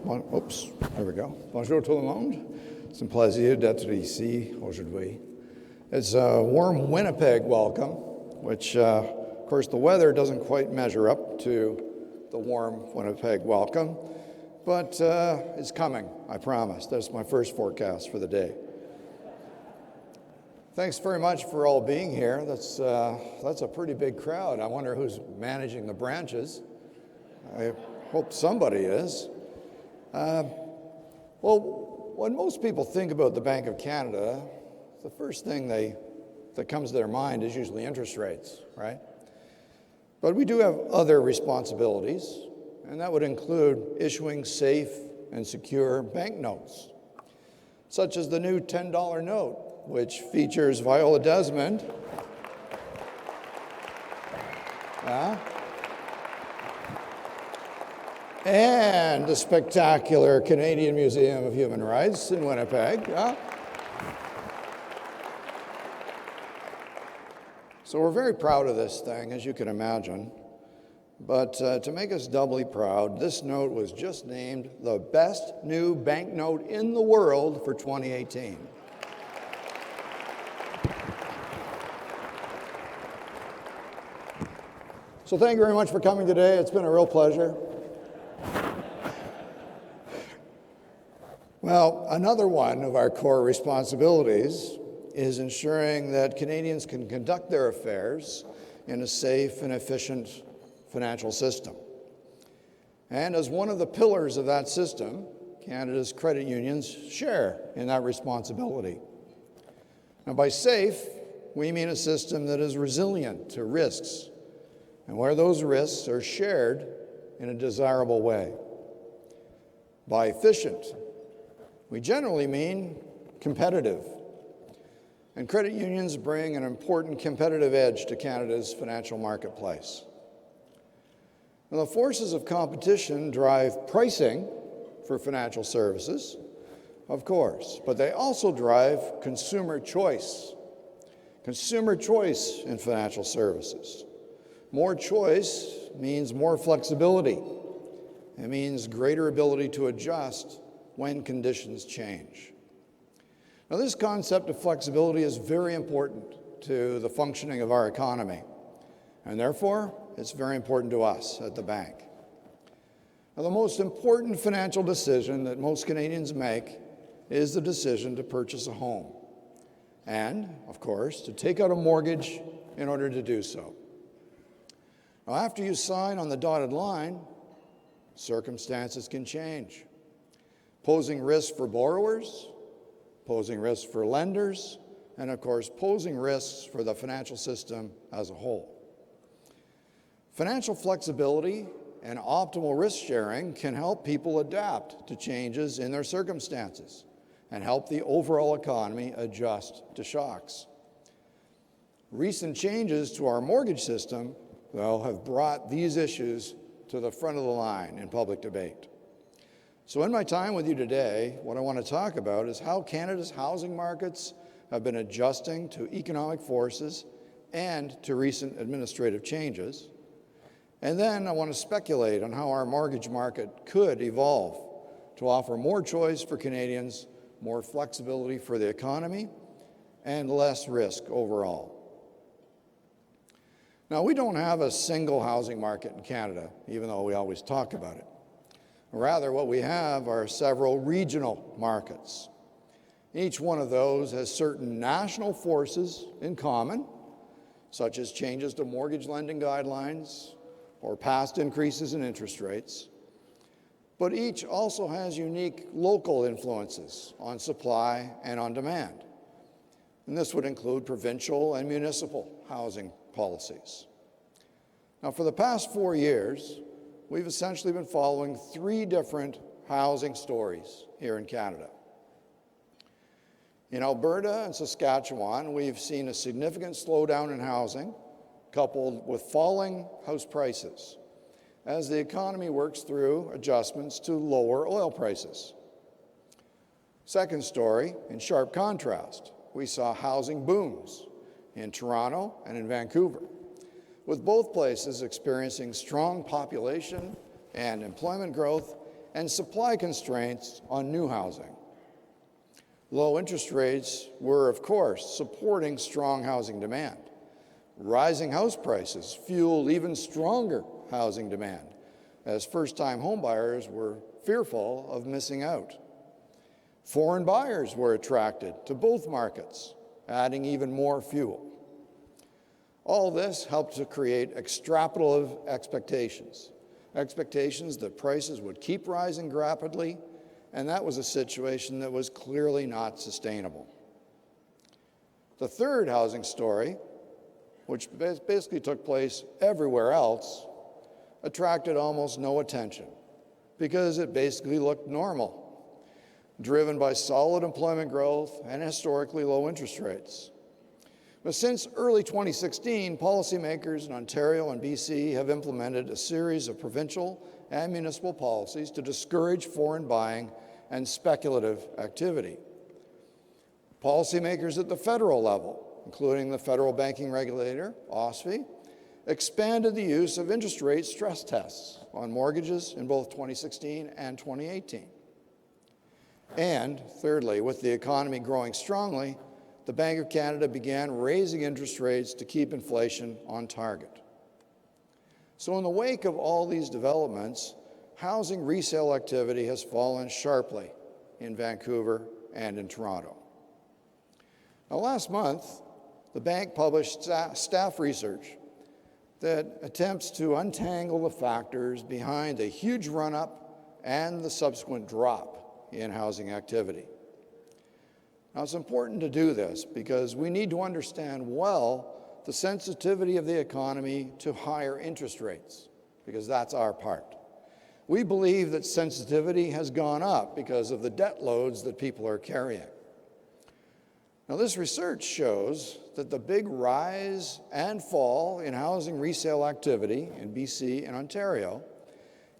Oups, there we go. Bonjour tout le monde. C'est un plaisir d'être ici aujourd'hui. It's a warm Winnipeg welcome, which, of course, the weather doesn't quite measure up to the warm Winnipeg welcome, but it's coming, I promise. That's my first forecast for the day. Thanks very much for all being here. That's a pretty big crowd. I wonder who's managing the branches. I hope somebody is. Well, when most people think about the Bank of Canada, the first thing that comes to their mind is usually interest rates, right? But we do have other responsibilities, and that would include issuing safe and secure banknotes, such as the new $10 note, which features Viola Desmond. And the spectacular Canadian Museum of Human Rights in Winnipeg. So we're very proud of this thing, as you can imagine. But to make us doubly proud, this note was just named the best new banknote in the world for 2018. So thank you very much for coming today. It's been a real pleasure. Well, another one of our core responsibilities is ensuring that Canadians can conduct their affairs in a safe and efficient financial system. And as one of the pillars of that system, Canada's credit unions share in that responsibility. Now, by safe, we mean a system that is resilient to risks and where those risks are shared in a desirable way. By efficient, we generally mean competitive. And credit unions bring an important competitive edge to Canada's financial marketplace. Now, the forces of competition drive pricing for financial services, of course, but they also drive consumer choice. Consumer choice in financial services. More choice means more flexibility. It means greater ability to adjust when conditions change. Now, this concept of flexibility is very important to the functioning of our economy, and therefore, it's very important to us at the bank. Now, the most important financial decision that most Canadians make is the decision to purchase a home, and, of course, to take out a mortgage in order to do so. Now, after you sign on the dotted line, circumstances can change, posing risks for borrowers, posing risks for lenders, and of course, posing risks for the financial system as a whole. Financial flexibility and optimal risk sharing can help people adapt to changes in their circumstances and help the overall economy adjust to shocks. Recent changes to our mortgage system, though, have brought these issues to the front of the line in public debate. So in my time with you today, what I want to talk about is how Canada's housing markets have been adjusting to economic forces and to recent administrative changes. And then I want to speculate on how our mortgage market could evolve to offer more choice for Canadians, more flexibility for the economy, and less risk overall. Now, we don't have a single housing market in Canada, even though we always talk about it. Rather, what we have are several regional markets. Each one of those has certain national forces in common, such as changes to mortgage lending guidelines or past increases in interest rates. But each also has unique local influences on supply and on demand. And this would include provincial and municipal housing policies. Now, for the past 4 years, we've essentially been following 3 different housing stories here in Canada. In Alberta and Saskatchewan, we've seen a significant slowdown in housing, coupled with falling house prices, as the economy works through adjustments to lower oil prices. Second story, in sharp contrast, we saw housing booms in Toronto and in Vancouver, with both places experiencing strong population and employment growth and supply constraints on new housing. Low interest rates were, of course, supporting strong housing demand. Rising house prices fueled even stronger housing demand, as first-time homebuyers were fearful of missing out. Foreign buyers were attracted to both markets, adding even more fuel. All this helped to create extrapolative expectations that prices would keep rising rapidly, and that was a situation that was clearly not sustainable. The third housing story, which basically took place everywhere else, attracted almost no attention because it basically looked normal, driven by solid employment growth and historically low interest rates. But since early 2016, policymakers in Ontario and BC have implemented a series of provincial and municipal policies to discourage foreign buying and speculative activity. Policymakers at the federal level, including the federal banking regulator, OSFI, expanded the use of interest rate stress tests on mortgages in both 2016 and 2018. And thirdly, with the economy growing strongly, the Bank of Canada began raising interest rates to keep inflation on target. So in the wake of all these developments, housing resale activity has fallen sharply in Vancouver and in Toronto. Now, last month, the bank published staff research that attempts to untangle the factors behind the huge run-up and the subsequent drop in housing activity. Now, it's important to do this because we need to understand well the sensitivity of the economy to higher interest rates, because that's our part. We believe that sensitivity has gone up because of the debt loads that people are carrying. Now, this research shows that the big rise and fall in housing resale activity in BC and Ontario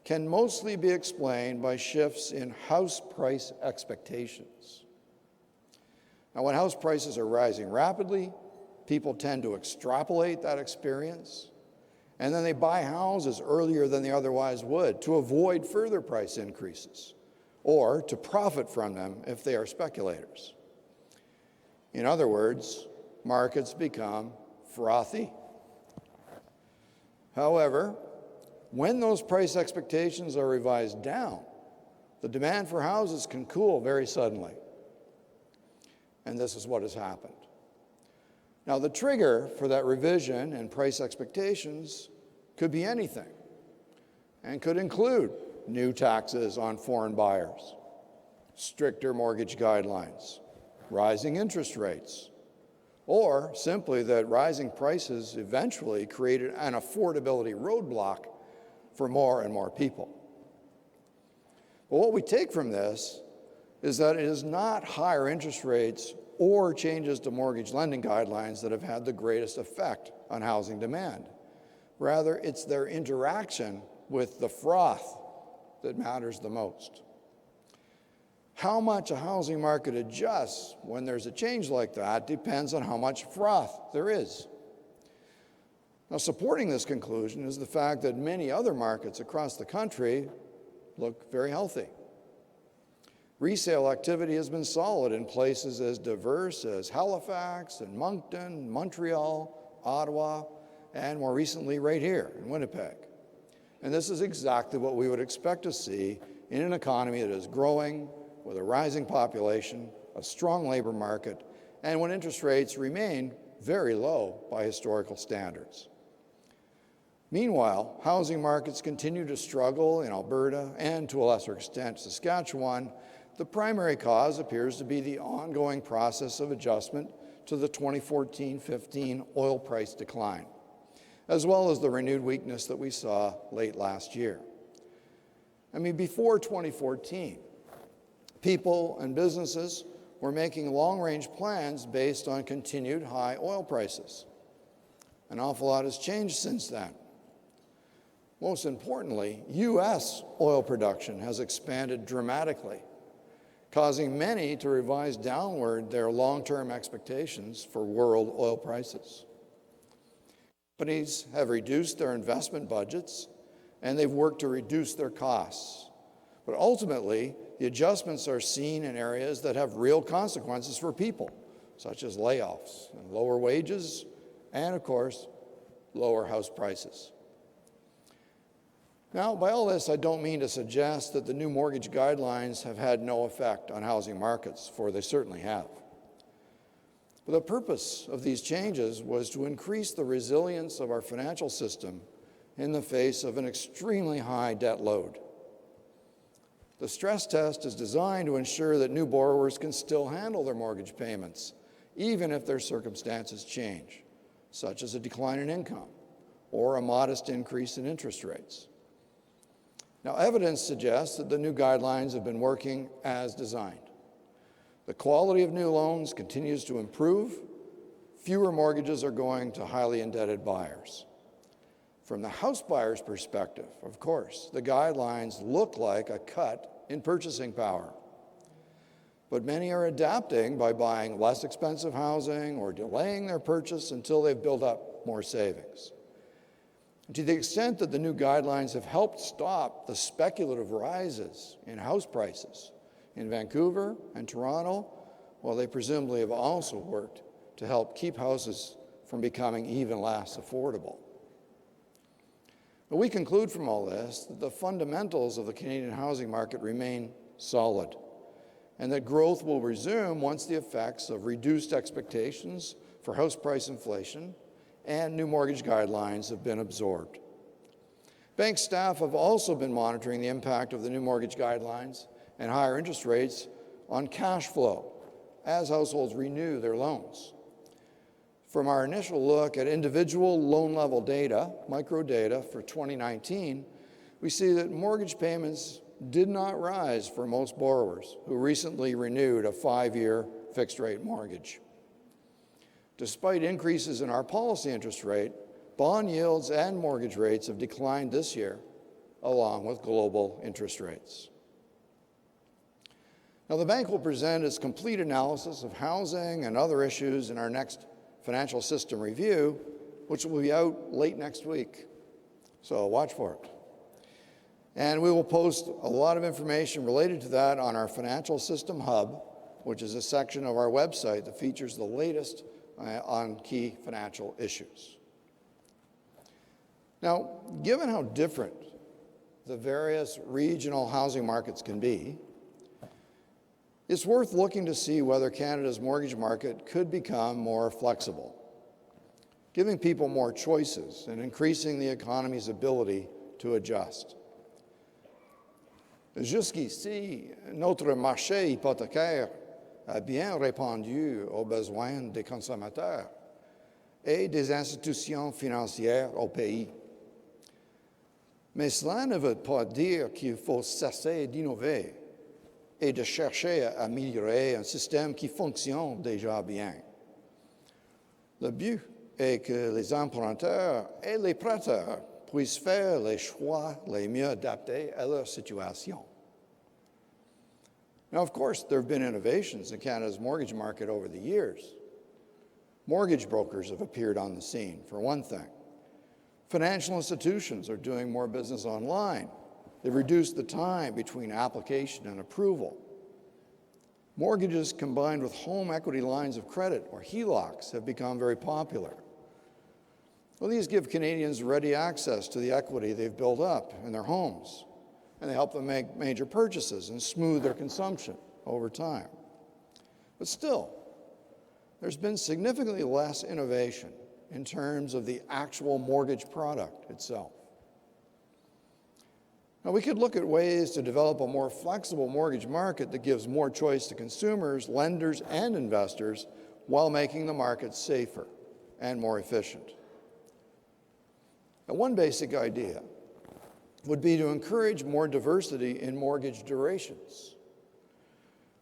can mostly be explained by shifts in house price expectations. Now, when house prices are rising rapidly, people tend to extrapolate that experience, and then they buy houses earlier than they otherwise would to avoid further price increases or to profit from them if they are speculators. In other words, markets become frothy. However, when those price expectations are revised down, the demand for houses can cool very suddenly. And this is what has happened. Now, the trigger for that revision in price expectations could be anything and could include new taxes on foreign buyers, stricter mortgage guidelines, rising interest rates, or simply that rising prices eventually created an affordability roadblock for more and more people. But what we take from this is that it is not higher interest rates or changes to mortgage lending guidelines that have had the greatest effect on housing demand. Rather, it's their interaction with the froth that matters the most. How much a housing market adjusts when there's a change like that depends on how much froth there is. Now, supporting this conclusion is the fact that many other markets across the country look very healthy. Resale activity has been solid in places as diverse as Halifax and Moncton, Montreal, Ottawa, and more recently right here in Winnipeg. And this is exactly what we would expect to see in an economy that is growing with a rising population, a strong labor market, and when interest rates remain very low by historical standards. Meanwhile, housing markets continue to struggle in Alberta and, to a lesser extent, Saskatchewan. The primary cause appears to be the ongoing process of adjustment to the 2014-15 oil price decline, as well as the renewed weakness that we saw late last year. Before 2014, people and businesses were making long-range plans based on continued high oil prices. An awful lot has changed since then. Most importantly, U.S. oil production has expanded dramatically, causing many to revise downward their long-term expectations for world oil prices. Companies have reduced their investment budgets, and they've worked to reduce their costs. But ultimately, the adjustments are seen in areas that have real consequences for people, such as layoffs and lower wages, and of course, lower house prices. Now, by all this, I don't mean to suggest that the new mortgage guidelines have had no effect on housing markets, for they certainly have. But the purpose of these changes was to increase the resilience of our financial system in the face of an extremely high debt load. The stress test is designed to ensure that new borrowers can still handle their mortgage payments, even if their circumstances change, such as a decline in income or a modest increase in interest rates. Now, evidence suggests that the new guidelines have been working as designed. The quality of new loans continues to improve. Fewer mortgages are going to highly indebted buyers. From the house buyer's perspective, of course, the guidelines look like a cut in purchasing power. But many are adapting by buying less expensive housing or delaying their purchase until they've built up more savings. To the extent that the new guidelines have helped stop the speculative rises in house prices in Vancouver and Toronto, well, they presumably have also worked to help keep houses from becoming even less affordable. But we conclude from all this that the fundamentals of the Canadian housing market remain solid, and that growth will resume once the effects of reduced expectations for house price inflation and new mortgage guidelines have been absorbed. Bank staff have also been monitoring the impact of the new mortgage guidelines and higher interest rates on cash flow as households renew their loans. From our initial look at individual loan level data, microdata for 2019, we see that mortgage payments did not rise for most borrowers who recently renewed a 5-year fixed-rate mortgage. Despite increases in our policy interest rate, bond yields and mortgage rates have declined this year, along with global interest rates. Now, the bank will present its complete analysis of housing and other issues in our next financial system review, which will be out late next week. So watch for it. And we will post a lot of information related to that on our Financial System Hub, which is a section of our website that features the latest on key financial issues. Now, given how different the various regional housing markets can be, it's worth looking to see whether Canada's mortgage market could become more flexible, giving people more choices and increasing the economy's ability to adjust. Jusqu'ici, notre marché hypothécaire a bien répondu aux besoins des consommateurs et des institutions financières au pays. Mais cela ne veut pas dire qu'il faut cesser d'innover et de chercher à améliorer un système qui fonctionne déjà bien. Le but est que les emprunteurs et les prêteurs puissent faire les choix les mieux adaptés à leur situation. Now, of course, there have been innovations in Canada's mortgage market over the years. Mortgage brokers have appeared on the scene, for one thing. Financial institutions are doing more business online. They've reduced the time between application and approval. Mortgages combined with home equity lines of credit, or HELOCs, have become very popular. Well, these give Canadians ready access to the equity they've built up in their homes, and they help them make major purchases and smooth their consumption over time. But still, there's been significantly less innovation in terms of the actual mortgage product itself. Now, we could look at ways to develop a more flexible mortgage market that gives more choice to consumers, lenders, and investors while making the market safer and more efficient. Now, one basic idea would be to encourage more diversity in mortgage durations.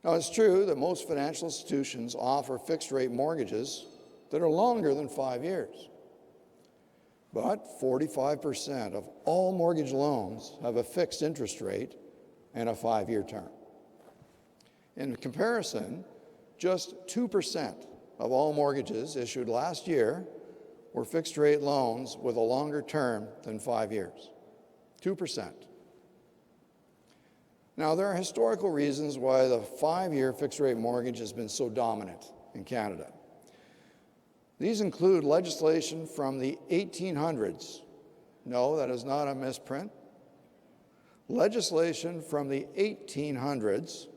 Now, it's true that most financial institutions offer fixed-rate mortgages that are longer than 5 years. But 45% of all mortgage loans have a fixed interest rate and a 5-year term. In comparison, just 2% of all mortgages issued last year were fixed-rate loans with a longer term than 5 years. 2%. Now, there are historical reasons why the 5-year fixed-rate mortgage has been so dominant in Canada. These include legislation from the 1800s. No, that is not a misprint. Legislation from the 1800s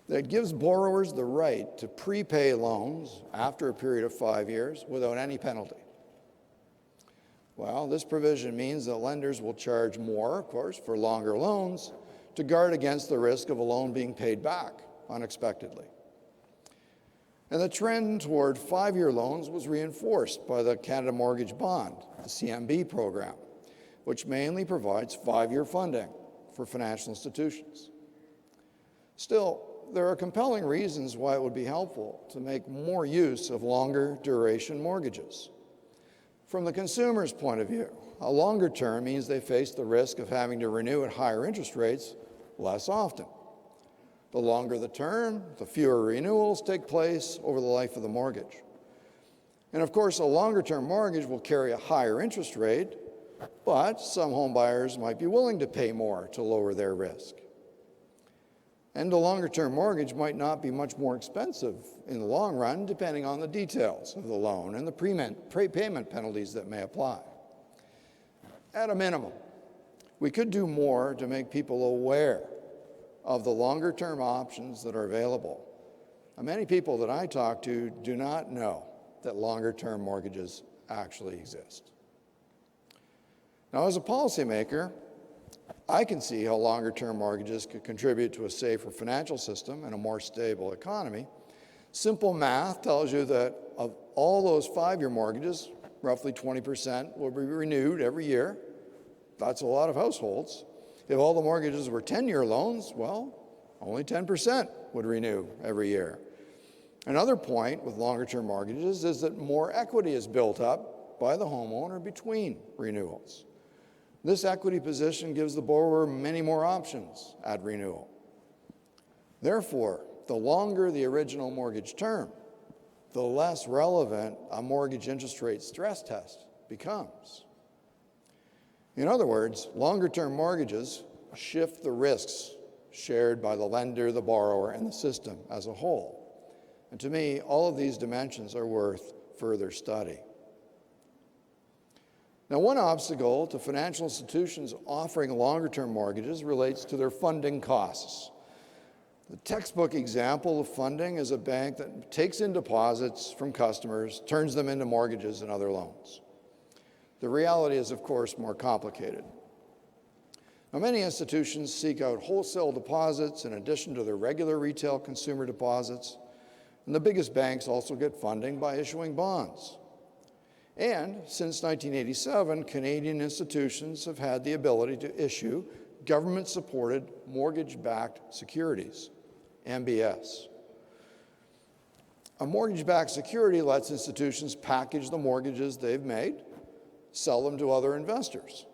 that gives borrowers the right to prepay loans after a period of 5 years without any penalty. Well, this provision means that lenders will charge more, of course, for longer loans to guard against the risk of a loan being paid back unexpectedly. And the trend toward 5-year loans was reinforced by the Canada Mortgage Bond, the CMB program, which mainly provides 5-year funding for financial institutions. Still, there are compelling reasons why it would be helpful to make more use of longer duration mortgages. From the consumer's point of view, a longer term means they face the risk of having to renew at higher interest rates less often. The longer the term, the fewer renewals take place over the life of the mortgage. And of course, a longer-term mortgage will carry a higher interest rate, but some home buyers might be willing to pay more to lower their risk. And a longer-term mortgage might not be much more expensive in the long run, depending on the details of the loan and the prepayment penalties that may apply. At a minimum, we could do more to make people aware of the longer-term options that are available. Now, many people that I talk to do not know that longer-term mortgages actually exist. Now, as a policymaker, I can see how longer-term mortgages could contribute to a safer financial system and a more stable economy. Simple math tells you that of all those 5-year mortgages, roughly 20% will be renewed every year. That's a lot of households. If all the mortgages were 10-year loans, well, only 10% would renew every year. Another point with longer-term mortgages is that more equity is built up by the homeowner between renewals. This equity position gives the borrower many more options at renewal. Therefore, the longer the original mortgage term, the less relevant a mortgage interest rate stress test becomes. In other words, longer-term mortgages shift the risks shared by the lender, the borrower, and the system as a whole. And to me, all of these dimensions are worth further study. Now, one obstacle to financial institutions offering longer-term mortgages relates to their funding costs. The textbook example of funding is a bank that takes in deposits from customers, turns them into mortgages and other loans. The reality is, of course, more complicated. Now, many institutions seek out wholesale deposits in addition to their regular retail consumer deposits, and the biggest banks also get funding by issuing bonds. And since 1987, Canadian institutions have had the ability to issue government-supported mortgage-backed securities, MBS. A mortgage-backed security lets institutions package the mortgages they've made, sell them to other investors.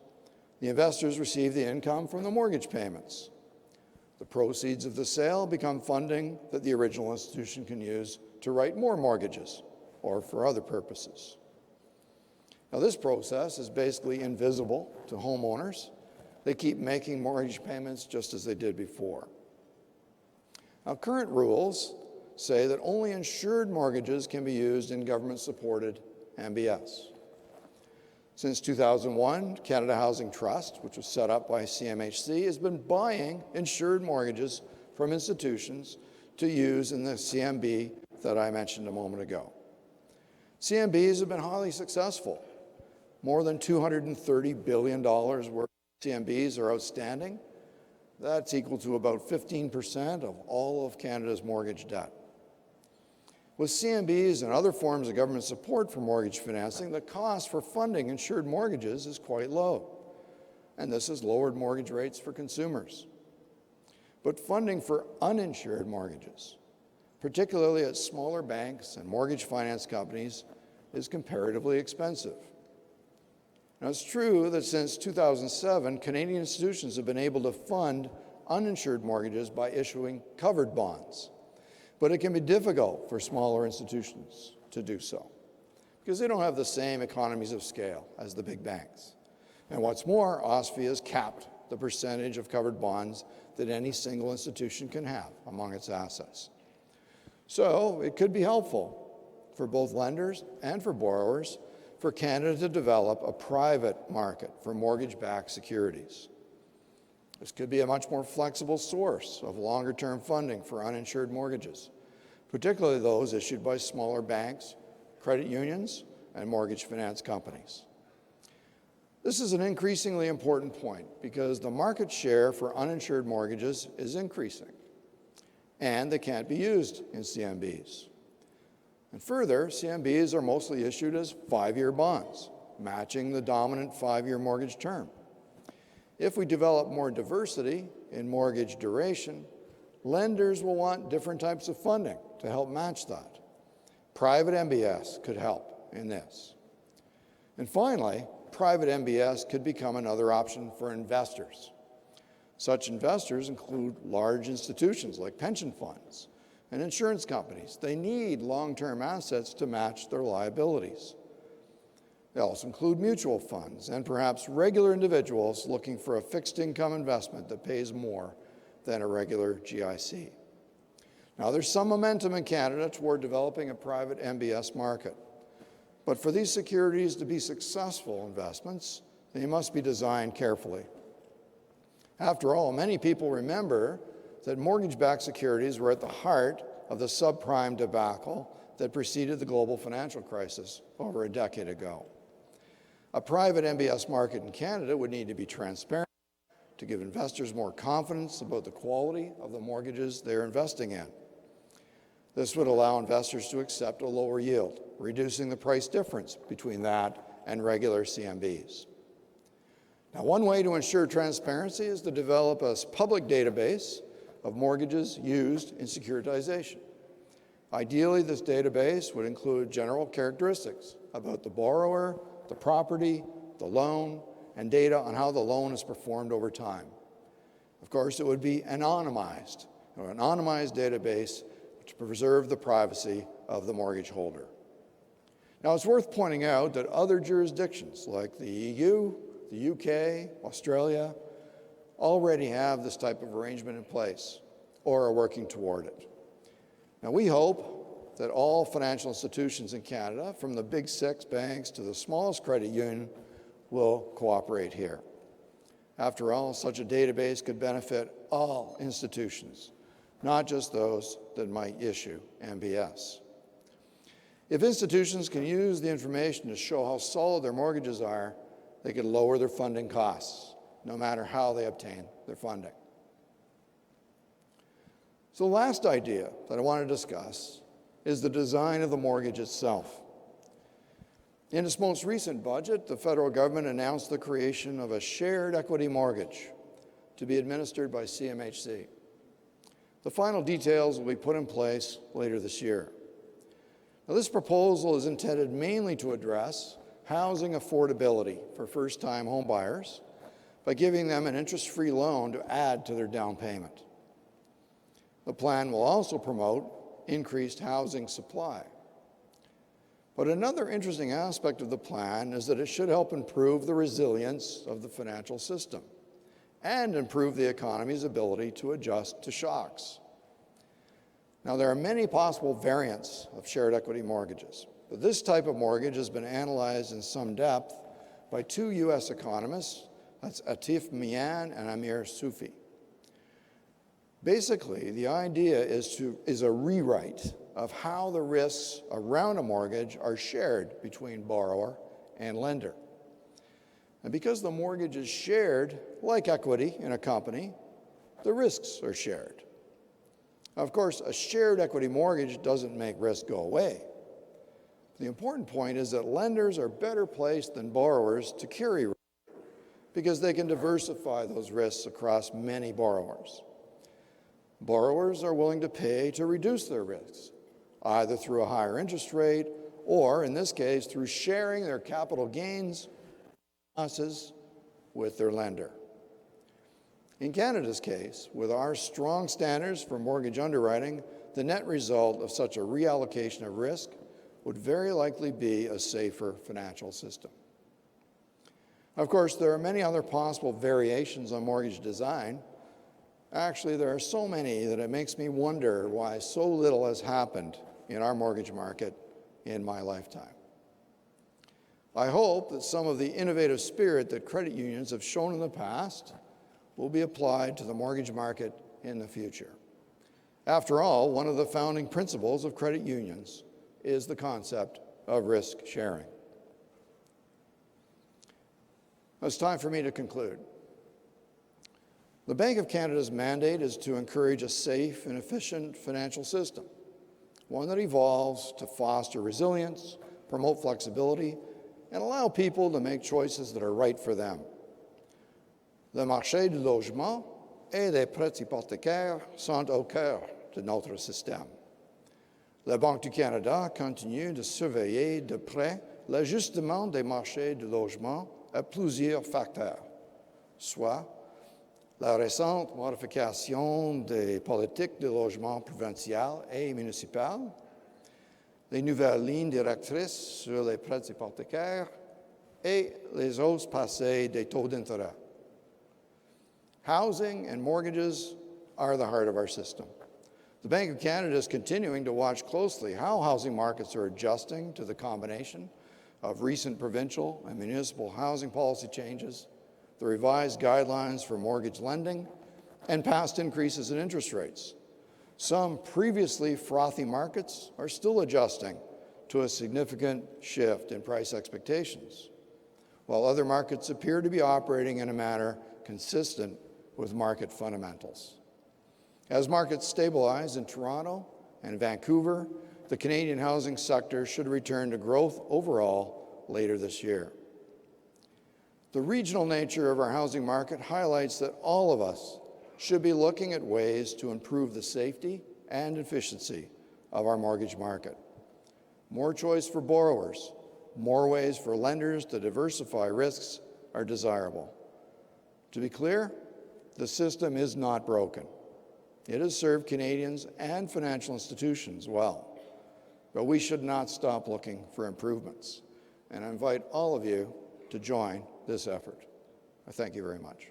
The investors receive the income from the mortgage payments. The proceeds of the sale become funding that the original institution can use to write more mortgages or for other purposes. Now, this process is basically invisible to homeowners. They keep making mortgage payments just as they did before. Now, current rules say that only insured mortgages can be used in government-supported MBS. Since 2001, Canada Housing Trust, which was set up by CMHC, has been buying insured mortgages from institutions to use in the CMB that I mentioned a moment ago. CMBs have been highly successful. More than $230 billion worth of CMBs are outstanding. That's equal to about 15% of all of Canada's mortgage debt. With CMBs and other forms of government support for mortgage financing, the cost for funding insured mortgages is quite low, and this has lowered mortgage rates for consumers. But funding for uninsured mortgages, particularly at smaller banks and mortgage finance companies, is comparatively expensive. Now, it's true that since 2007, Canadian institutions have been able to fund uninsured mortgages by issuing covered bonds. But it can be difficult for smaller institutions to do so because they don't have the same economies of scale as the big banks. And what's more, OSFI has capped the percentage of covered bonds that any single institution can have among its assets. So it could be helpful for both lenders and for borrowers for Canada to develop a private market for mortgage-backed securities. This could be a much more flexible source of longer-term funding for uninsured mortgages, particularly those issued by smaller banks, credit unions, and mortgage finance companies. This is an increasingly important point because the market share for uninsured mortgages is increasing, and they can't be used in CMBs. And further, CMBs are mostly issued as 5-year bonds, matching the dominant 5-year mortgage term. If we develop more diversity in mortgage duration, lenders will want different types of funding to help match that. Private MBS could help in this. And finally, private MBS could become another option for investors. Such investors include large institutions like pension funds and insurance companies. They need long-term assets to match their liabilities. They also include mutual funds and perhaps regular individuals looking for a fixed income investment that pays more than a regular GIC. Now, there's some momentum in Canada toward developing a private MBS market. But for these securities to be successful investments, they must be designed carefully. After all, many people remember that mortgage-backed securities were at the heart of the subprime debacle that preceded the global financial crisis over a decade ago. A private MBS market in Canada would need to be transparent to give investors more confidence about the quality of the mortgages they're investing in. This would allow investors to accept a lower yield, reducing the price difference between that and regular CMBs. Now, one way to ensure transparency is to develop a public database of mortgages used in securitization. Ideally, this database would include general characteristics about the borrower, the property, the loan, and data on how the loan has performed over time. Of course, it would be anonymized, an anonymized database to preserve the privacy of the mortgage holder. Now, it's worth pointing out that other jurisdictions like the EU, the UK, Australia, already have this type of arrangement in place or are working toward it. Now, we hope that all financial institutions in Canada, from the big 6 banks to the smallest credit union, will cooperate here. After all, such a database could benefit all institutions, not just those that might issue MBS. If institutions can use the information to show how solid their mortgages are, they could lower their funding costs, no matter how they obtain their funding. So the last idea that I want to discuss is the design of the mortgage itself. In its most recent budget, the federal government announced the creation of a shared equity mortgage to be administered by CMHC. The final details will be put in place later this year. Now, this proposal is intended mainly to address housing affordability for first-time homebuyers by giving them an interest-free loan to add to their down payment. The plan will also promote increased housing supply. But another interesting aspect of the plan is that it should help improve the resilience of the financial system and improve the economy's ability to adjust to shocks. Now, there are many possible variants of shared equity mortgages, but this type of mortgage has been analyzed in some depth by 2 U.S. economists, that's Atif Mian and Amir Soufi. Basically, the idea is a rewrite of how the risks around a mortgage are shared between borrower and lender. And because the mortgage is shared, like equity in a company, the risks are shared. Of course, a shared equity mortgage doesn't make risk go away. The important point is that lenders are better placed than borrowers to carry risk because they can diversify those risks across many borrowers. Borrowers are willing to pay to reduce their risks, either through a higher interest rate or, in this case, through sharing their capital gains losses with their lender. In Canada's case, with our strong standards for mortgage underwriting, the net result of such a reallocation of risk would very likely be a safer financial system. Of course, there are many other possible variations on mortgage design. Actually, there are so many that it makes me wonder why so little has happened in our mortgage market in my lifetime. I hope that some of the innovative spirit that credit unions have shown in the past will be applied to the mortgage market in the future. After all, one of the founding principles of credit unions is the concept of risk sharing. It's time for me to conclude. The Bank of Canada's mandate is to encourage a safe and efficient financial system, one that evolves to foster resilience, promote flexibility, and allow people to make choices that are right for them. Le marché du logement et des prêts hypothécaires sont au cœur de notre système. La Banque du Canada continue de surveiller de près l'ajustement des marchés du logement à plusieurs facteurs, soit la récente modification des politiques de logement provinciales et municipales, les nouvelles lignes directrices sur les prêts hypothécaires et les hausses passées des taux d'intérêt. Housing and mortgages are the heart of our system. The Bank of Canada is continuing to watch closely how housing markets are adjusting to the combination of recent provincial and municipal housing policy changes, the revised guidelines for mortgage lending, and past increases in interest rates. Some previously frothy markets are still adjusting to a significant shift in price expectations, while other markets appear to be operating in a manner consistent with market fundamentals. As markets stabilize in Toronto and Vancouver, the Canadian housing sector should return to growth overall later this year. The regional nature of our housing market highlights that all of us should be looking at ways to improve the safety and efficiency of our mortgage market. More choice for borrowers, more ways for lenders to diversify risks are desirable. To be clear, the system is not broken. It has served Canadians and financial institutions well, but we should not stop looking for improvements. And I invite all of you to join this effort. I thank you very much.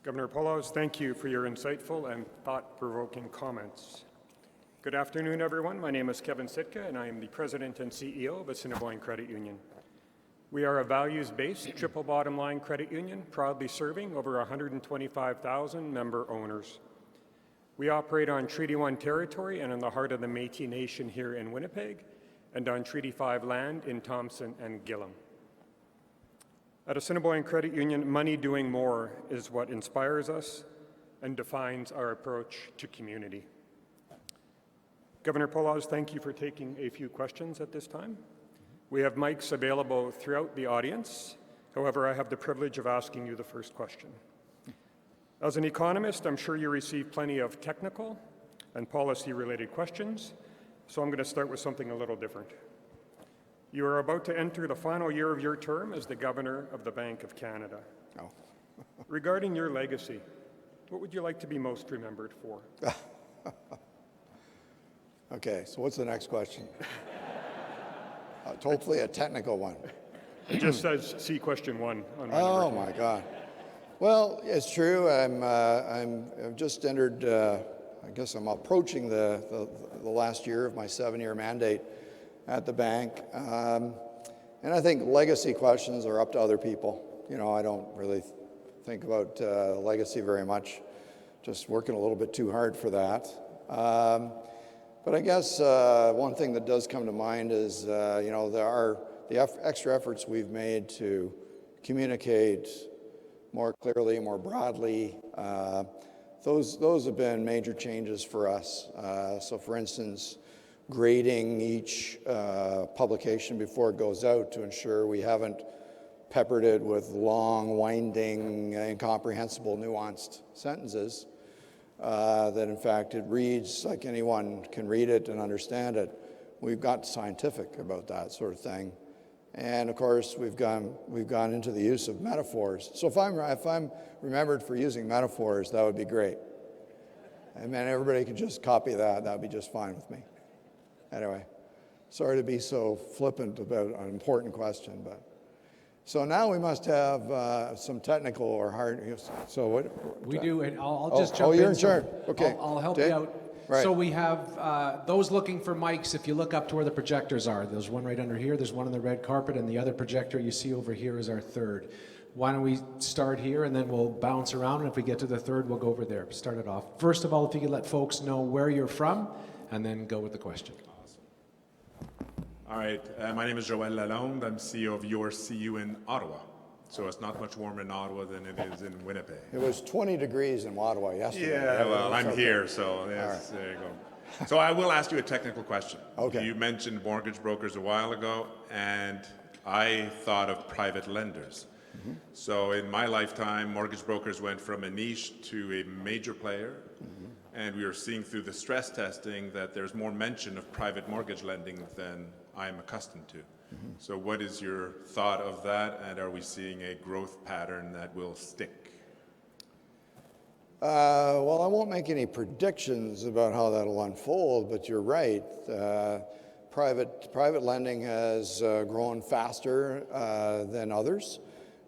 Governor Poloz, thank you for your insightful and thought-provoking comments. Good afternoon, everyone. My name is Kevin Sitka, and I am the President and CEO of Assiniboine Credit Union. We are a values-based, triple bottom-line credit union, proudly serving over 125,000 member owners. We operate on Treaty 1 territory and in the heart of the Métis Nation here in Winnipeg, and on Treaty 5 land in Thompson and Gillam. At Assiniboine Credit Union, money doing more is what inspires us and defines our approach to community. Governor Poloz, thank you for taking a few questions at this time. We have mics available throughout the audience. However, I have the privilege of asking you the first question. As an economist, I'm sure you receive plenty of technical and policy-related questions, so I'm going to start with something a little different. You are about to enter the final year of your term as the Governor of the Bank of Canada. Oh. Regarding your legacy, what would you like to be most remembered for? Okay, so what's the next question? Hopefully a technical one. It just says, see question 1 on my Oh my God. Well, it's true. I've just entered. I guess I'm approaching the last year of my 7-year mandate at the bank, and I think legacy questions are up to other people. You know, I don't really think about legacy very much. Just working a little bit too hard for that. But I guess one thing that does come to mind is, you know, there are the extra efforts we've made to communicate more clearly, more broadly. Those have been major changes for us. So, for instance, grading each publication before it goes out to ensure we haven't peppered it with long, winding, incomprehensible, nuanced sentences. That in fact it reads like anyone can read it and understand it. We've got scientific about that sort of thing. And of course, we've gone into the use of metaphors. So if I'm remembered for using metaphors, that would be great. And then everybody could just copy that. That would be just fine with me. Anyway, sorry to be so flippant about an important question, but. So now we must have some technical or hard. So what? We do, and I'll just jump in. Oh, you're in charge. Okay. I'll help Dave? you out. Right. So we have those looking for mics. If you look up to where the projectors are, there's one right under here. There's one on the red carpet, and the other projector you see over here is our third. Why don't we start here, and then we'll bounce around, and if we get to the third, we'll go over there. Start it off. First of all, if you could let folks know where you're from, and then go with the question. All right, my name is Joël Lalonde. I'm CEO of Your CU in Ottawa. So it's not much warmer in Ottawa than it is in Winnipeg. It was 20 degrees in Ottawa yesterday. Yeah, well, I'm here, so yes, there you go. So I will ask you a technical question. Okay. You mentioned mortgage brokers a while ago, and I thought of private lenders. Mm-hmm. So in my lifetime, mortgage brokers went from a niche to a major player, and we are seeing through the stress testing that there's more mention of private mortgage lending than I'm accustomed to. So what is your thought of that, and are we seeing a growth pattern that will stick? Well, I won't make any predictions about how that'll unfold, but you're right. Private lending has grown faster than others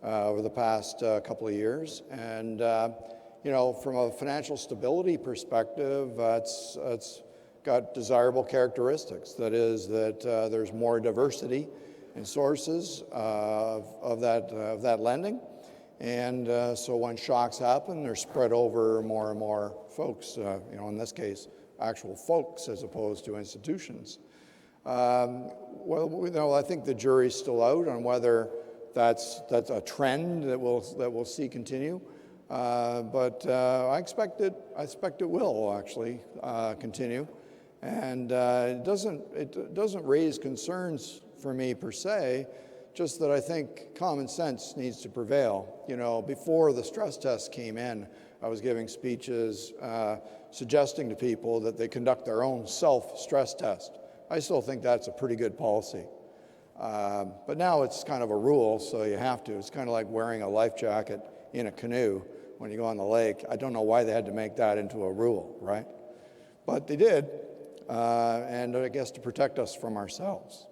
over the past couple of years, and from a financial stability perspective, it's got desirable characteristics. That is that there's more diversity in sources of that lending, and so when shocks happen, they're spread over more and more folks. In this case, actual folks as opposed to institutions. I think the jury's still out on whether that's a trend that we'll see continue. But I expect it will actually continue. And it doesn't raise concerns for me per se, just that I think common sense needs to prevail. Before the stress test came in, I was giving speeches suggesting to people that they conduct their own self-stress test. I still think that's a pretty good policy. But now it's kind of a rule, so you have to. It's kind of like wearing a life jacket in a canoe when you go on the lake. I don't know why they had to make that into a rule, right? But they did. And I guess to protect us from ourselves.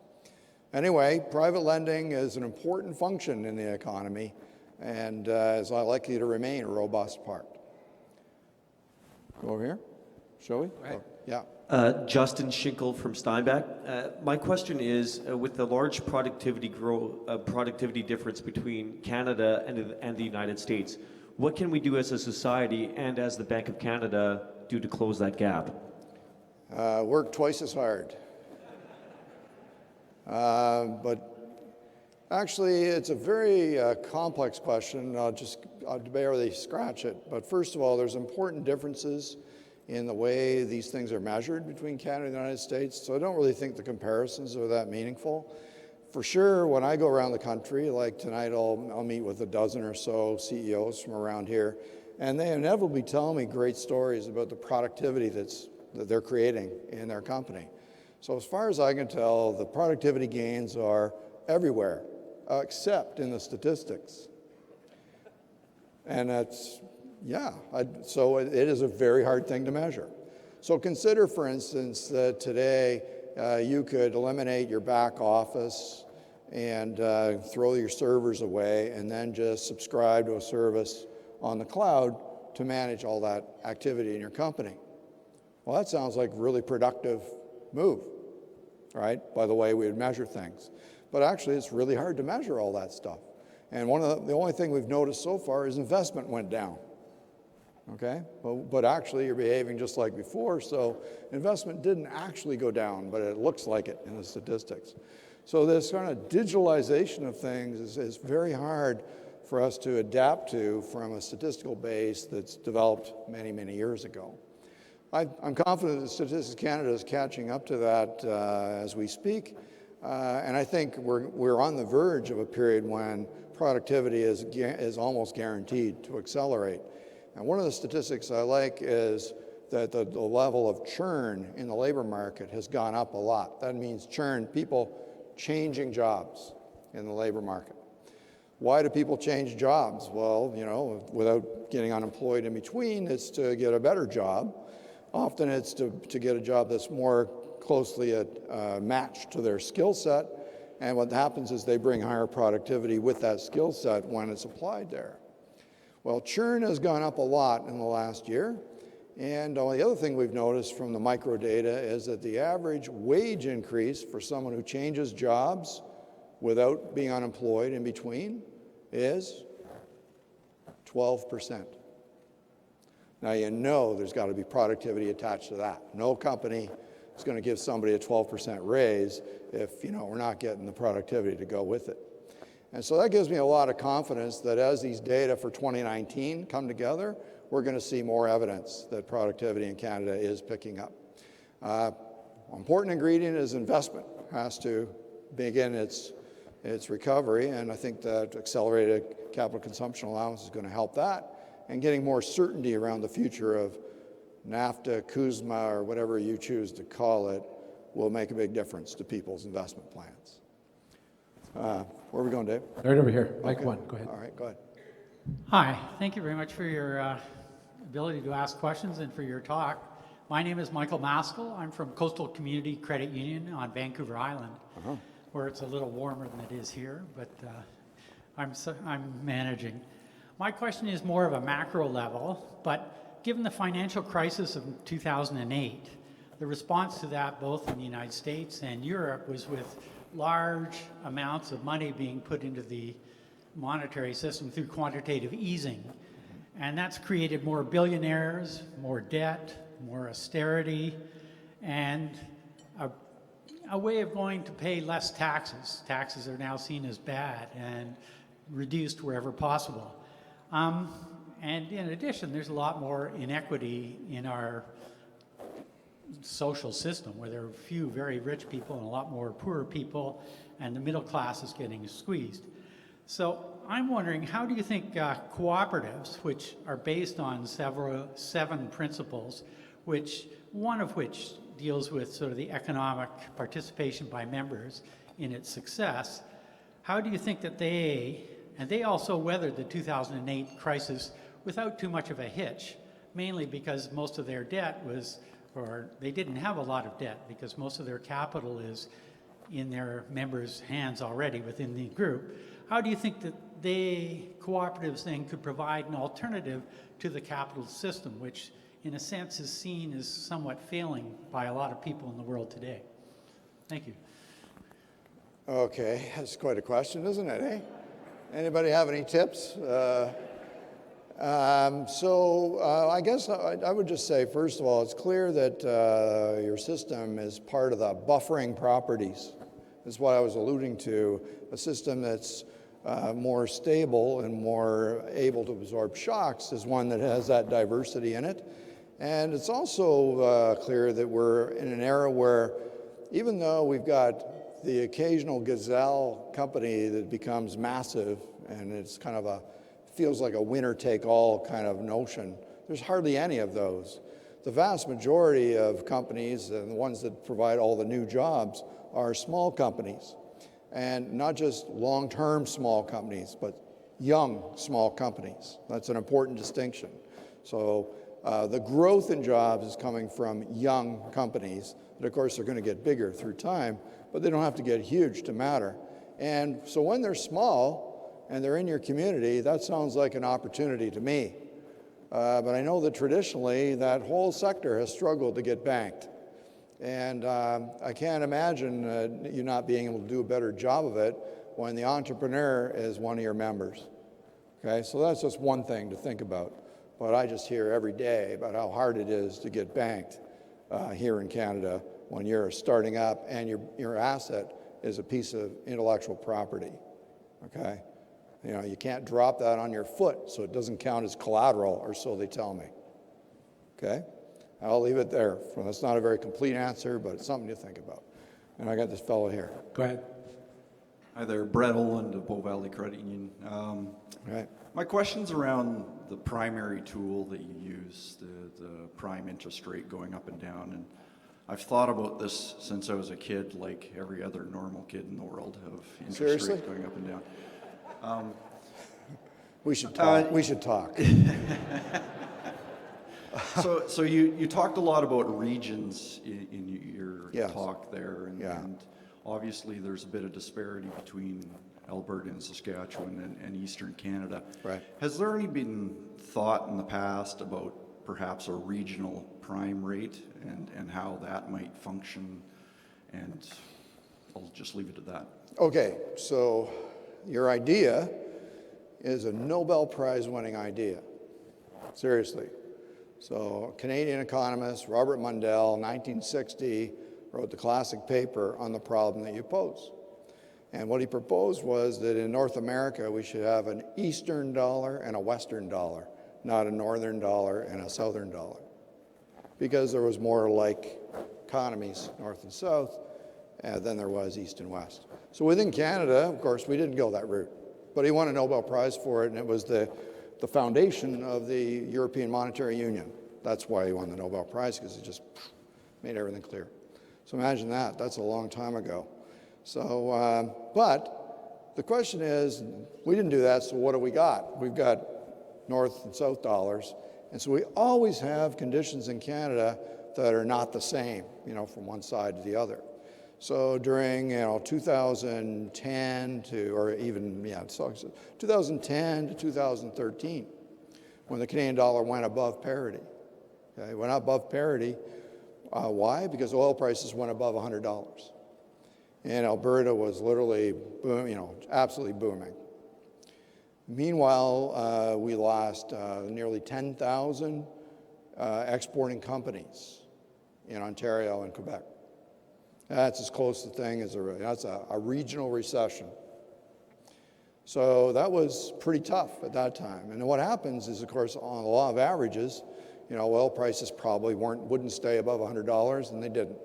Anyway, private lending is an important function in the economy and is likely to remain a robust part. Go over here, shall we? Right. Oh, yeah. Justin Schinkel from Steinbach. My question is, with the large productivity difference between Canada and the United States, what can we do as a society and as the Bank of Canada do to close that gap? Work twice as hard. But actually, it's a very complex question. I'll barely scratch it. But first of all, there's important differences in the way these things are measured between Canada and the United States. So I don't really think the comparisons are that meaningful. For sure, when I go around the country, like tonight, I'll meet with a dozen or so CEOs from around here, and they inevitably tell me great stories about the productivity that they're creating in their company. So as far as I can tell, the productivity gains are everywhere, except in the statistics. And that's, so it is a very hard thing to measure. So consider, for instance, that today you could eliminate your back office and throw your servers away and then just subscribe to a service on the cloud to manage all that activity in your company. Well, that sounds like a really productive move, right? By the way we would measure things. But actually, it's really hard to measure all that stuff. And the only thing we've noticed so far is investment went down, okay? But actually, you're behaving just like before, so investment didn't actually go down, but it looks like it in the statistics. So this kind of digitalization of things is very hard for us to adapt to from a statistical base that's developed many, many years ago. I'm confident that Statistics Canada is catching up to that as we speak, and I think we're on the verge of a period when productivity is almost guaranteed to accelerate. And one of the statistics I like is that the level of churn in the labor market has gone up a lot. That means churn, people changing jobs. in the labor market. Why do people change jobs? Well, you know, without getting unemployed in between, it's to get a better job. Often it's to get a job that's more closely matched to their skill set. And what happens is they bring higher productivity with that skill set when it's applied there. Well, churn has gone up a lot in the last year. And the other thing we've noticed from the micro data is that the average wage increase for someone who changes jobs without being unemployed in between is 12%. Now you know there's got to be productivity attached to that. No company is going to give somebody a 12% raise if, you know, we're not getting the productivity to go with it. And so that gives me a lot of confidence that as these data for 2019 come together, we're going to see more evidence that productivity in Canada is picking up. Important ingredient is investment. Has to begin its recovery, and I think that accelerated capital consumption allowance is going to help that, and getting more certainty around the future of NAFTA, CUSMA, or whatever you choose to call it, will make a big difference to people's investment plans. Where are we going, Dave? Right over here. Mike 1, go ahead. All right, go ahead. Hi, thank you very much for your ability to ask questions and for your talk. My name is Michael Maskell. I'm from Coastal Community Credit Union on Vancouver Island, where it's a little warmer than it is here, but I'm managing. My question is more of a macro level, but given the financial crisis of 2008, the response to that both in the United States and Europe was with large amounts of money being put into the monetary system through quantitative easing. And that's created more billionaires, more debt, more austerity, and a way of going to pay less taxes. Taxes are now seen as bad and reduced wherever possible. And in addition, there's a lot more inequity in our social system, where there are a few very rich people and a lot more poorer people, and the middle class is getting squeezed. So I'm wondering, how do you think cooperatives, which are based on 7 principles, one of which deals with sort of the economic participation by members in its success, how do you think that they also weathered the 2008 crisis without too much of a hitch, mainly because most of their debt was, or they didn't have a lot of debt because most of their capital is in their members' hands already within the group. How do you think that cooperatives then could provide an alternative to the capital system, which in a sense is seen as somewhat failing by a lot of people in the world today? Thank you. Okay, that's quite a question, isn't it, eh? Anybody have any tips? I guess I would just say, first of all, it's clear that your system is part of the buffering properties. That's what I was alluding to, a system that's more stable and more able to absorb shocks is one that has that diversity in it. And it's also clear that we're in an era where, even though we've got the occasional gazelle company that becomes massive and it's kind of feels like a winner-take-all kind of notion, there's hardly any of those. The vast majority of companies, and the ones that provide all the new jobs, are small companies. And not just long-term small companies, but young small companies. That's an important distinction. So the growth in jobs is coming from young companies that, of course, are going to get bigger through time, but they don't have to get huge to matter. And so when they're small and they're in your community, that sounds like an opportunity to me. But I know that traditionally that whole sector has struggled to get banked. And I can't imagine you not being able to do a better job of it when the entrepreneur is one of your members. Okay, so that's just one thing to think about. But I just hear every day about how hard it is to get banked here in Canada when you're starting up and your asset is a piece of intellectual property. Okay, you know, you can't drop that on your foot so it doesn't count as collateral, or so they tell me. Okay. I'll leave it there. That's not a very complete answer, but it's something to think about. And I got this fellow here. Go ahead. Hi there, Brett Oland of Bow Valley Credit Union. Right. My question's around the primary tool that you use, the prime interest rate going up and down. And I've thought about this since I was a kid, like every other normal kid in the world, of interest Seriously? rates going up and down. We should talk. We should talk. So you talked a lot about regions in your Yes. talk there, and obviously there's a bit of disparity between Alberta and Saskatchewan and Eastern Canada. Right. Has there any been thought in the past about perhaps a regional prime rate and how that might function? And I'll just leave it at that. Okay, so your idea is a Nobel Prize winning idea. Seriously. So, Canadian economist Robert Mundell, 1960, wrote the classic paper on the problem that you pose. And what he proposed was that in North America, we should have an Eastern dollar and a Western dollar, not a Northern dollar and a Southern dollar. Because there was more like economies, North and South, than there was East and West. So within Canada, of course, we didn't go that route. But he won a Nobel Prize for it, and it was the foundation of the European Monetary Union. That's why he won the Nobel Prize, because it just made everything clear. So imagine that. That's a long time ago. So, but the question is, we didn't do that, so what do we got? We've got North and South dollars, and so we always have conditions in Canada that are not the same, from one side to the other. So during 2010 to, or even 2010 to 2013, when the Canadian dollar went above parity. Okay, went above parity. Why? Because oil prices went above $100, and Alberta was literally absolutely booming. Meanwhile, we lost nearly 10,000 exporting companies in Ontario and Quebec. That's as close to the thing as that's a regional recession. So that was pretty tough at that time. And what happens is, of course, on the law of averages, oil prices probably wouldn't stay above $100, and they didn't.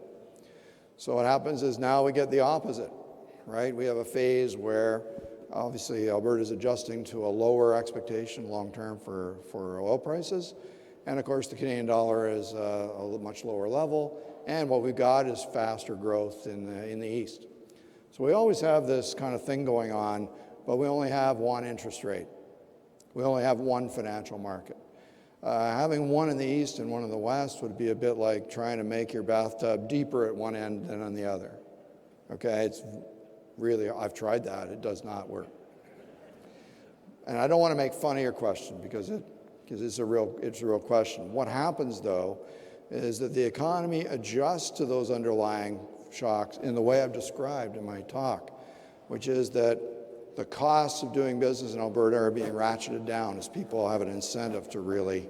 So what happens is now we get the opposite, right? We have a phase where obviously Alberta is adjusting to a lower expectation long-term for oil prices. And of course, the Canadian dollar is a much lower level. And what we've got is faster growth in the East. So we always have this kind of thing going on, but we only have one interest rate. We only have one financial market. Having one in the East and one in the West would be a bit like trying to make your bathtub deeper at one end than on the other. Okay, it's really, I've tried that, it does not work. And I don't want to make fun of your question because it's a real question. What happens though is that the economy adjusts to those underlying shocks in the way I've described in my talk, which is that the costs of doing business in Alberta are being ratcheted down as people have an incentive to really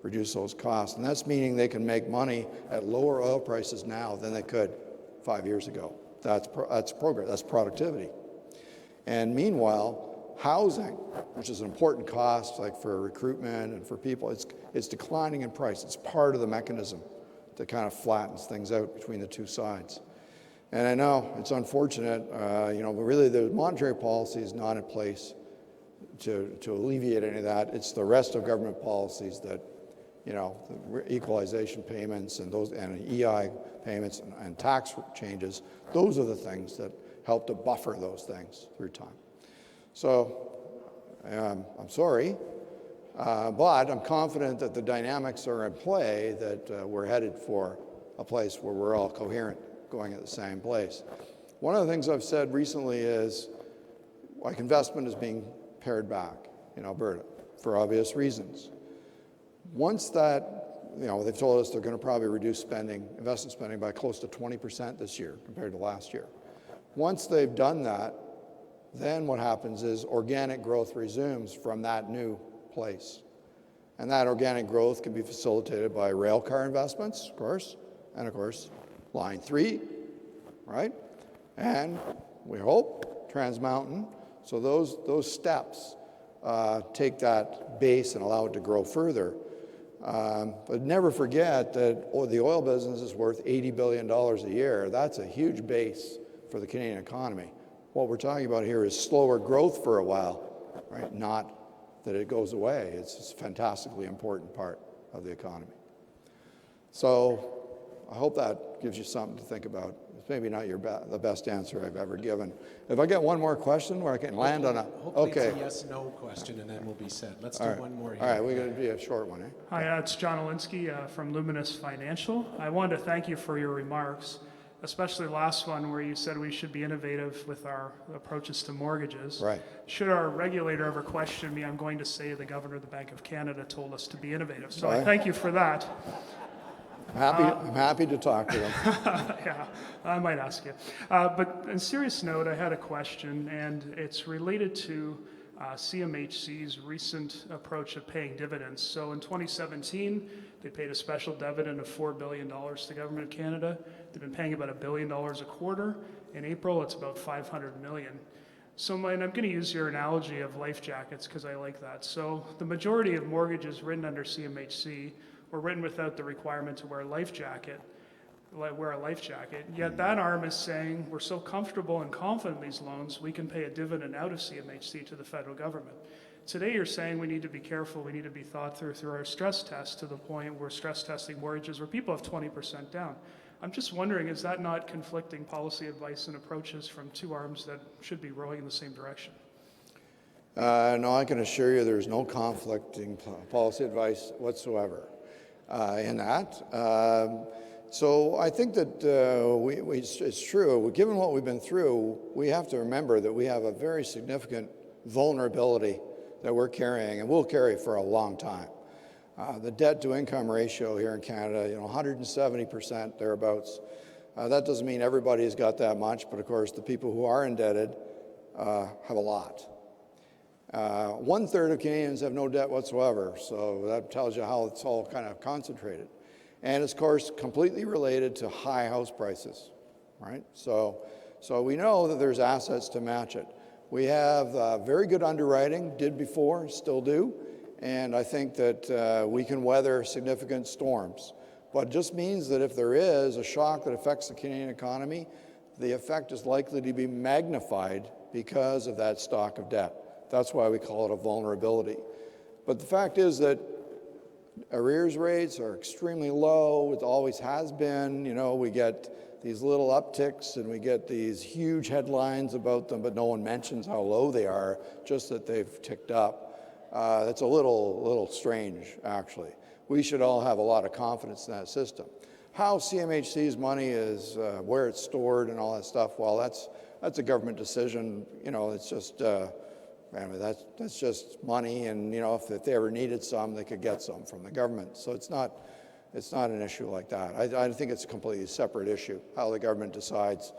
reduce those costs. And that's meaning they can make money at lower oil prices now than they could 5 years ago. That's progress, that's productivity. And meanwhile, housing, which is an important cost like for recruitment and for people, it's declining in price. It's part of the mechanism that kind of flattens things out between the two sides. And I know it's unfortunate, but really the monetary policy is not in place to alleviate any of that. It's the rest of government policies that, the equalization payments and EI payments and tax changes, those are the things that help to buffer those things through time. So I'm sorry, but I'm confident that the dynamics are in play, that we're headed for a place where we're all coherent, going at the same place. One of the things I've said recently is, like, investment is being pared back in Alberta for obvious reasons. Once that, they've told us they're going to probably reduce investment spending by close to 20% this year compared to last year. Once they've done that, then what happens is organic growth resumes from that new place. And that organic growth can be facilitated by rail car investments, of course, and of course, Line 3, right? And we hope Trans Mountain. So those steps take that base and allow it to grow further. But never forget that the oil business is worth $80 billion a year. That's a huge base for the Canadian economy. What we're talking about here is slower growth for a while, right? Not that it goes away. It's a fantastically important part of the economy. So I hope that gives you something to think about. It's maybe not the best answer I've ever given. If I get one more question where I can land on a... Hopefully Okay. it's a yes/no question, and then we'll be set. Let's do All right. one more here. All right, we're going to be a short one, eh? Hi, it's John Olinsky from Luminous Financial. I wanted to thank you for your remarks, especially the last one where you said we should be innovative with our approaches to mortgages. Right. Should our regulator ever question me, I'm going to say the Governor of the Bank of Canada told us to be innovative. So I Right. thank you for that. I'm happy to talk to them. Yeah, I might ask you. But on a serious note, I had a question, and it's related to CMHC's recent approach of paying dividends. So in 2017, they paid a special dividend of $4 billion to the Government of Canada. They've been paying about $1 billion a quarter. In April, it's about $500 million. So I'm going to use your analogy of life jackets because I like that. So the majority of mortgages written under CMHC were written without the requirement to wear a life jacket. Yet that arm is saying we're so comfortable and confident in these loans, we can pay a dividend out of CMHC to the federal government. Today you're saying we need to be careful, we need to be thought through our stress test to the point where stress testing mortgages where people have 20% down. I'm just wondering, is that not conflicting policy advice and approaches from two arms that should be rowing in the same direction? No, I can assure you there's no conflicting policy advice whatsoever in that. So I think that it's true. Given what we've been through, we have to remember that we have a very significant vulnerability that we're carrying and will carry for a long time. The debt-to-income ratio here in Canada, 170% thereabouts. That doesn't mean everybody's got that much, but of course the people who are indebted have a lot. 1/3 of Canadians have no debt whatsoever, so that tells you how it's all kind of concentrated. And it's, of course, completely related to high house prices, right? So we know that there's assets to match it. We have very good underwriting, did before, still do, and I think that we can weather significant storms. But it just means that if there is a shock that affects the Canadian economy, the effect is likely to be magnified because of that stock of debt. That's why we call it a vulnerability. But the fact is that arrears rates are extremely low. It always has been. We get these little upticks and we get these huge headlines about them, but no one mentions how low they are, just that they've ticked up. That's a little strange, actually. We should all have a lot of confidence in that system. How CMHC's money is, where it's stored and all that stuff, well, that's a government decision. It's just... that's just money, and if they ever needed some, they could get some from the government. So it's not an issue like that. I think it's a completely separate issue, how the government decides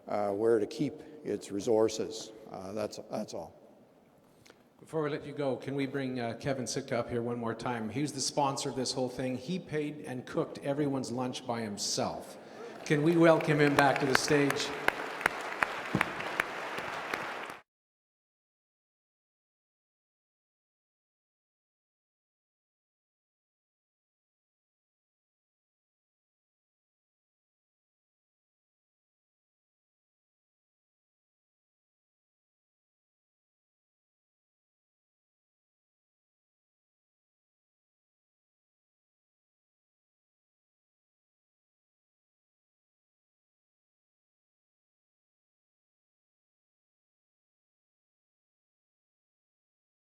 where to keep its resources. That's all. Before we let you go, can we bring Kevin Sitka up here one more time? He's the sponsor of this whole thing. He paid and cooked everyone's lunch by himself. Can we welcome him back to the stage?